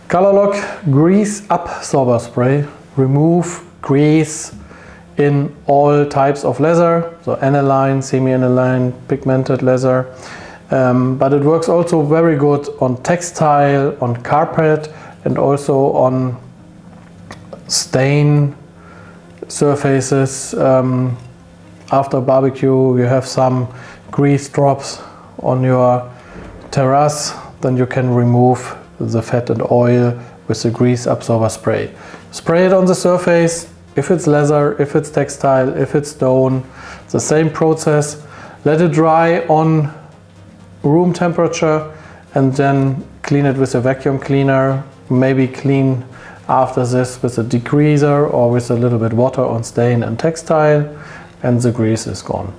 COLOURLOCK Grease Absorber Spray. Remove grease in all types of leather, so aniline, semi-aniline, pigmented leather. But it works also very good on textile, on carpet, and also on stain surfaces. After barbecue you have some grease drops on your terrace, then you can remove the fat and oil with the grease absorber spray. Spray it on the surface, if it's leather, if it's textile, if it's stone, the same process. Let it dry on room temperature and then clean it with a vacuum cleaner. Maybe clean after this with a degreaser or with a little bit water on stain and textile, and the grease is gone.